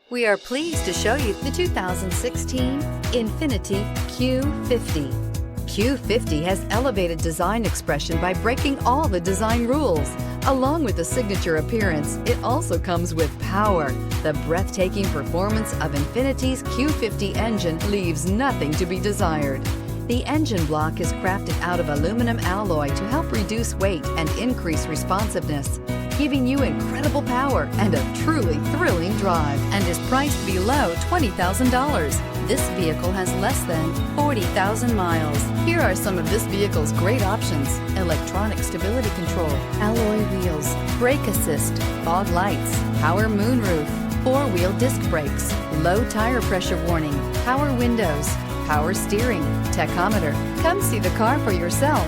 We are pleased to show you the 2016 INFINITI Q50. Q50 has elevated design expression by breaking all the design rules. Along with the signature appearance, it also comes with power. The breathtaking performance of INFINITI's Q50 engine leaves nothing to be desired. The engine block is crafted out of aluminum alloy to help reduce weight and increase responsiveness, giving you incredible power and a truly thrilling drive, and is priced below $20,000. This vehicle has less than 40,000 miles. Here are some of this vehicle's great options: electronic stability control, alloy wheels, brake assist, fog lights, power moonroof, four-wheel disc brakes, low tire pressure warning, power windows, power steering, tachometer. Come see the car for yourself.